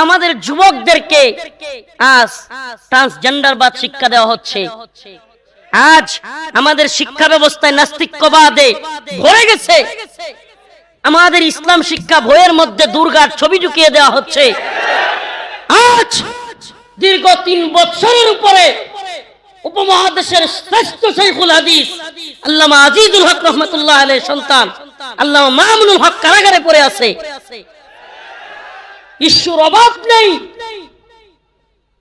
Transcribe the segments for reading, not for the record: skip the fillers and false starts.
আমাদের যুবকদেরকে আজ ট্রান্সজেন্ডারবাদ শিক্ষা দেওয়া হচ্ছে। আজ আমাদের শিক্ষা ব্যবস্থায় নাস্তিক্যবাদে ভরে গেছে। আমাদের ইসলাম শিক্ষা বইয়ের মধ্যে দুর্গার ছবি ঢুকিয়ে দেওয়া হচ্ছে। আজ দীর্ঘ 3 বছরের উপরে উপমহাদেশের শ্রেষ্ঠ শাইখুল হাদিস আল্লামা আজিজুল হক রহমাতুল্লাহ আলাইহির সন্তান আল্লামা মামুনুল হক কারাগারে পড়ে আছে। ঈশ্বর অভাব নেই।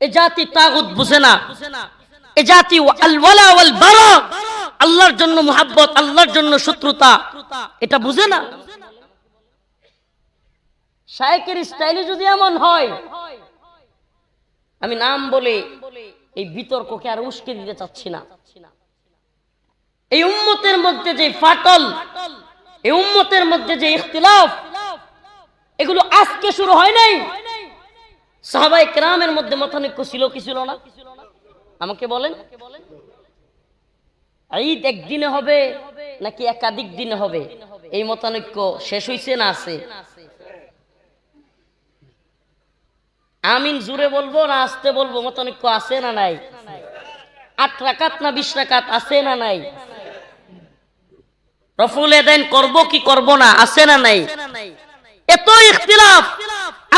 এ জাতি তাগুত বুঝে না। এ জাতি আল ওয়ালা ওয়াল বারা, আল্লাহর জন্য মুহাব্বত, আল্লাহর জন্য শত্রুতা, এটা বুঝে না। শায়েকের স্টাইলে যদি এমন হয়, আমি নাম বলে এই বিতর্ককে আর উস্কে দিতে চাচ্ছি না। এই উম্মতের মধ্যে যে ফাটল, এই উম্মতের মধ্যে যে ইখতিলাফ, এগুলো আজকে শুরু হয় নাই। সাহাবায়ে কেরামের মধ্যে মতানৈক্য ছিল কি ছিল না? আমাকে বলেন, ঈদ একদিনে হবে নাকি একাধিক দিনে হবে? এই মতানৈক্য শেষ হইছে না আছে? আমিন জুড়ে বলবো না আস্তে বলবো? মতানৈক্য আছে না নাই? 8 রাকাত না 20 রাকাত আছে না নাই? রফুল ইয়াদাইন করব কি করব না আছে না নাই? এত ইখতিলাফ।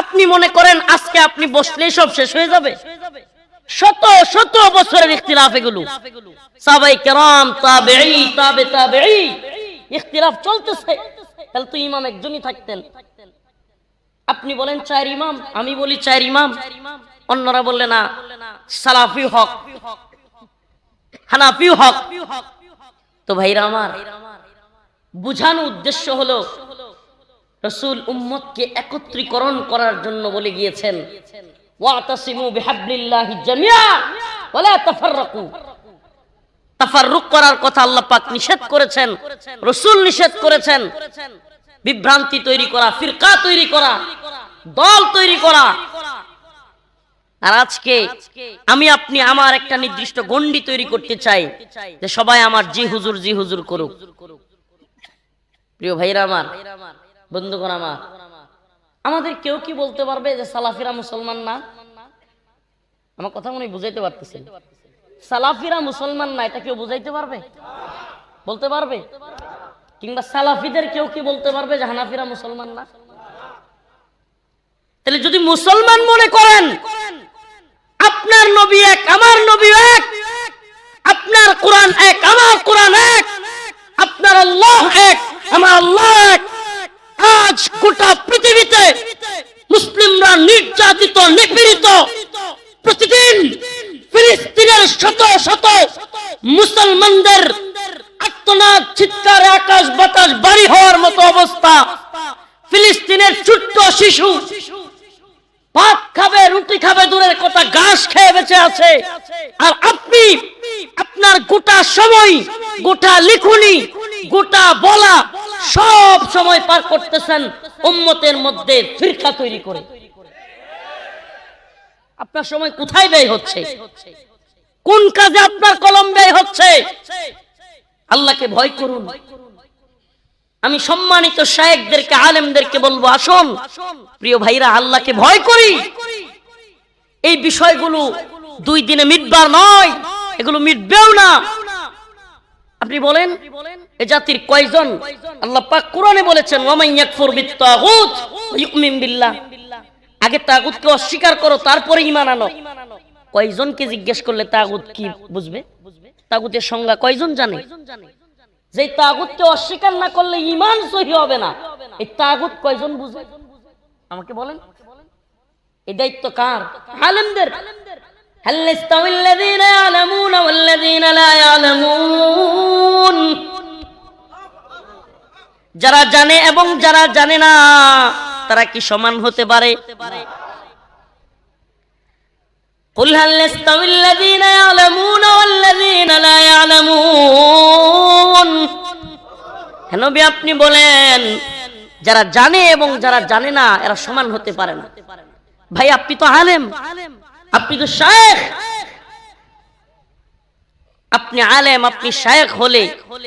আপনি মনে করেন আজকে আপনি বসলেই সব শেষ হয়ে যাবে? শত শত বছরের ইখতিলাফ এগুলো। সাহাবায়ে কেরাম, তাবেঈ, তাবে তাবেঈ, ইখতিলাফ চলতেছে। তাহলে তো ইমাম একজনই থাকতেন। আপনি বলেন 4 ইমাম, আমি বলি 4 ইমাম, অন্যরা বললে না সালাফি হক, হানাফি হক। তো ভাইরা আমার, বুঝানোর উদ্দেশ্য হলো রাসূল উম্মতকে একত্রীকরণ করার জন্য বলে গিয়েছেন, ওয়াতাসিমু বিহাবলিল্লাহি জামিআ ওয়ালা তাফাররাকু। তাফাররুক করার কথা আল্লাহ পাক নিষেধ করেছেন, রাসূল নিষেধ করেছেন। বিভ্রান্তি তৈরি করা, ফিরকা তৈরি করা, দল তৈরি করা। আর আজকে আমি আপনি আমার একটা নির্দিষ্ট গণ্ডি তৈরি করতে চাই যে সবাই আমার জি হুজুর জি হুজুর করুক। প্রিয় ভাইরা আমার, বন্ধুগণ আমার, আমাদের কেউ কি বলতে পারবে যে সালাফিরা মুসলমান না? আমার কথা মনে বুঝাইতে পারতেছেন? সালাফিরা মুসলমান না, এটা কেউ বুঝাইতে পারবে? বলতে পারবে? কিংবা সালাফিদের কেউ কি বলতে পারবে যে হানাফিরা মুসলমান না? তাহলে যদি মুসলমান মনে করেন আপনার নবী এক, আমার নবী এক, আপনার কোরআন এক, আমার কোরআন এক, আপনার আল্লাহ এক, আমার আল্লাহ এক, আজ গোটা পৃথিবীতে মুসলিমরা নির্যাতিত, নিপীড়িত, প্রতিদিন ফিলিস্তিনের শত শত মুসলমানদের আর্তনাদ, চিৎকারে আকাশ বাতাস বাড়ি হওয়ার মতো অবস্থা। ফিলিস্তিনের ছোট্ট শিশু ভাত খাবে, রুটি খাবে দূরের কথা, ঘাস খেয়ে বেঁচে আছে। আর আপনি আপনার গোটা সময়, গোটা লিখুনি, গোটা বলা সব সময় পার করতেছেন উম্মতের মধ্যে ফিরকা তৈরি করে। আপনার সময় কোথায় ব্যয় হচ্ছে? কোন কাজে আপনার কলম ব্যয় হচ্ছে? আল্লাহকে ভয় করুন। আমি সম্মানিত শায়েখদেরকে, আলেমদেরকে বলবো, আসুন প্রিয় ভাইরা, আল্লাহকে ভয় করি। এই বিষয়গুলো 2 দিনে মিটবার নয়, এগুলো মিটবেও না। আপনি বলেন এই জাতির কয়জন? আল্লাহ পাক কোরআনে বলেছেন, ওয়া মান ইয়াকফুর বিত-তাগুত ওয়া ইউমিন বিল্লাহ। আগে তাগুতকে অস্বীকার করো, তারপরে ঈমান আনো। কয়জনকে জিজ্ঞেস করলে তাগুত কি বুঝবে? তাগুতের সংজ্ঞা কয়জন জানে? যে তাগুতকে অস্বীকার না করলে ঈমান সহি হবে না, এই তাগুত কয়জন বুঝে? আমাকে বলেন। এই দায়িত্ব কার? আলেমদের। হাল ইস্তাওয়াল্লাযীনা ইয়ালামুনা ওয়াল্লাযীনা লা ইয়ালামুন। যারা জানে এবং যারা জানে না, তারা কি সমান হতে পারে? কুল হাল ইস্তাওয়াল্লাযীনা ইয়ালামুনা ওয়াল্লাযীনা লা ইয়ালামুন। হে নবী, আপনি বলেন যারা জানে এবং যারা জানে না এরা সমান হতে পারে না। ভাই, আপনি তো আলেম, আপনি তো শায়েখ। আপনি আলেম, আপনি শায়েখ হলে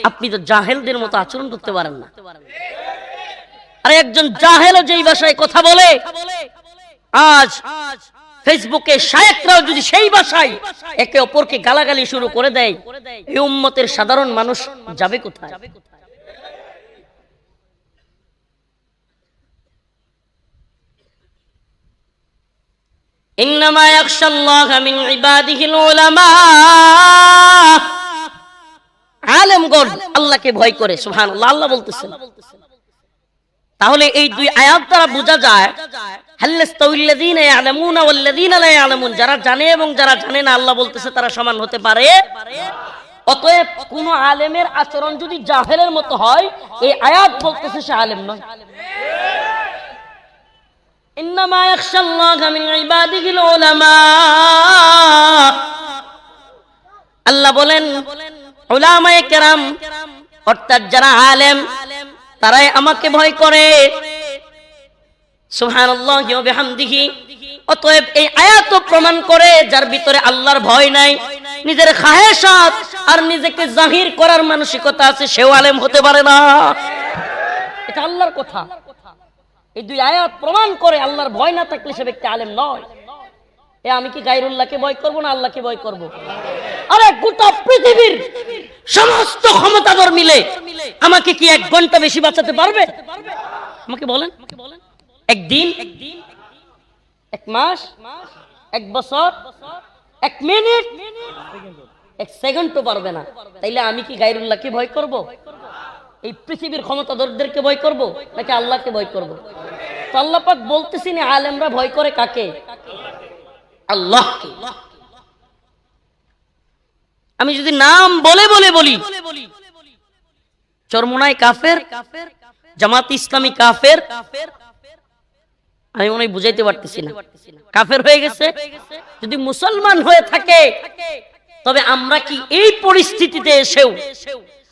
আপনি তো জাহেলদের মতো আচরণ করতে পারেন না। আর একজন জাহেলও যেই ভাষায় কথা বলে, আজ ফেসবুকে শায়েখরাও যদি সেই ভাষায় একে অপরকে গালাগালি শুরু করে দেয়, এই উম্মতের সাধারণ মানুষ যাবে কোথায়? ইন্নামা ইয়াখশাল্লাহা মিন ইবাদিহিল উলামা, আলেমগণ আল্লাহকে ভয় করে। সুবহানাল্লাহ, আল্লাহ বলতেছেন। তাহলে এই দুই আয়াত দ্বারা বোঝা যায় হাল্লাস্তাউল্লাযীনা ইয়ালামুনা ওয়াল্লাযীনা লা ইয়ালামুন, যারা জানে এবং যারা জানে না, আল্লাহ বলতেছে তারা সমান হতে পারে। অতএব কোন আলেমের আচরণ যদি জাহেলের মতো হয়, এই আয়াত বলতেছে সে আলেম নয়। ইন্নামা ইয়াখশাল্লাহা মিন ইবাদিহিল উলামা, আল্লাহ বলেন উলামায়ে কেরাম অর্থাৎ যারা আলেম তারাই আমাকে ভয় করে। সুবহানাল্লাহি ওয়া বিহামদিহি। অতএব এই আয়াত প্রমাণ করে যার ভিতরে আল্লাহর ভয় নাই, নিজের খাহেশাত আর নিজেকে জাহির করার মানসিকতা আছে, সেও আলেম হতে পারে না। এটা আল্লাহর কথা। এই দুই আয়াত প্রমাণ করে আল্লাহর ভয় না থাকলে সে ব্যক্তি আলেম নয়। আমি কি গায়রুল্লাহকে ভয় করব না আল্লাহকে ভয় করব? আরে গোটা পৃথিবীর সমস্ত ক্ষমতাধর মিলে আমাকে কি 1 ঘন্টা বেশি বাঁচাতে পারবে? আমাকে বলেন। একদিন, 1 মাস, 1 বছর, 1 মিনিট, 1 সেকেন্ডও পারবে না। তাইলে আমি কি গায়রুল্লাহকে ভয় করব? এই পৃথিবীর ক্ষমতাধরদেরকে ভয় করব নাকি আল্লাহকে ভয় করব? তো আল্লাহ পাক বলতেছেন আলেমরা ভয় করে কাকে? আল্লাহকে। আমি যদি নাম বলে বলি, চরমোনাই কাফের, জামাত ইসলামী কাফের, আমি মনে হয় বুঝাইতে পারতেছি না। কাফের হয়ে গেছে। যদি মুসলমান হয়ে থাকে, তবে আমরা কি এই পরিস্থিতিতে এসেও,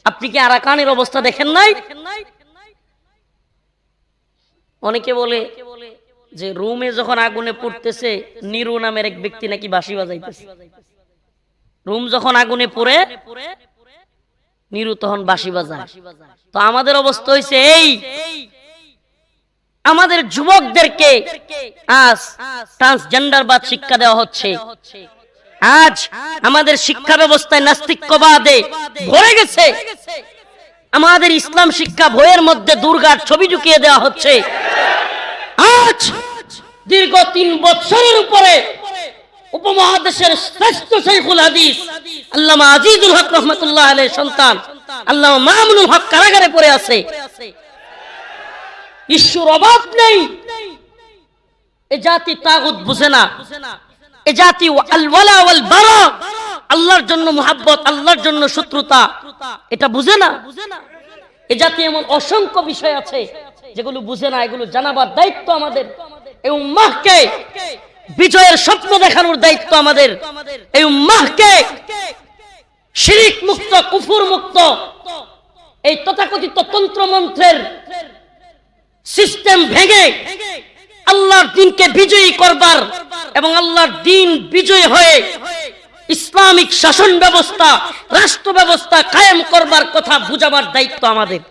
আপনি কি আরাকানের অবস্থা দেখেন নাই? অনেকে বলে যে রোমে যখন আগুনে পড়তেছে, নিরু নামের এক ব্যক্তি নাকি বাঁশি বাজাইতেছে। রোম যখন আগুনে পড়ে, নিরু তখন বাঁশি বাজায়। তো আমাদের অবস্থা হয়েছে এই, আমাদের যুবকদেরকে আজ ট্রান্সজেন্ডারবাদ শিক্ষা দেওয়া হচ্ছে। আজ আমাদের শিক্ষা ব্যবস্থায় নাস্তিক্যবাদে ভরে গেছে। আমাদের ইসলাম শিক্ষা বইয়ের মধ্যে দুর্গার ছবি ঢুকিয়ে দেওয়া হচ্ছে। আজ দীর্ঘ 3 বছরের উপরে উপমহাদেশের শ্রেষ্ঠ শাইখুল হাদিস আল্লামা আজিজুল হক রাহমাতুল্লাহ আলাইহির সন্তান আল্লামা মামুনুল হক কারাগারে পড়ে আছে। ঈশ্বর অভাব নেই। এ জাতি তাগুত বুঝে না। এ জাতি আল ওয়ালা ওয়াল বারা, আল্লাহর জন্য মুহাব্বত, আল্লাহর জন্য শত্রুতা, এটা বুঝে না। এ জাতি এমন অসংখ্য বিষয় আছে যেগুলো বুঝে না। এগুলো জানাবার দায়িত্ব আমাদের। এই উম্মাহকে বিজয়ের স্বপ্ন দেখানোর দায়িত্ব আমাদের। এই উম্মাহকে শিরিক মুক্ত, কুফর মুক্ত, এই তথাকথিত তন্ত্র মন্ত্রের সিস্টেম ভেঙে আল্লাহর দ্বীনকে বিজয়ী করবার এবং আল্লাহর দ্বীন বিজয়ী হয়ে ইসলামিক শাসন ব্যবস্থা, রাষ্ট্র ব্যবস্থা কায়েম করবার কথা বুঝাবার দায়িত্ব আমাদের।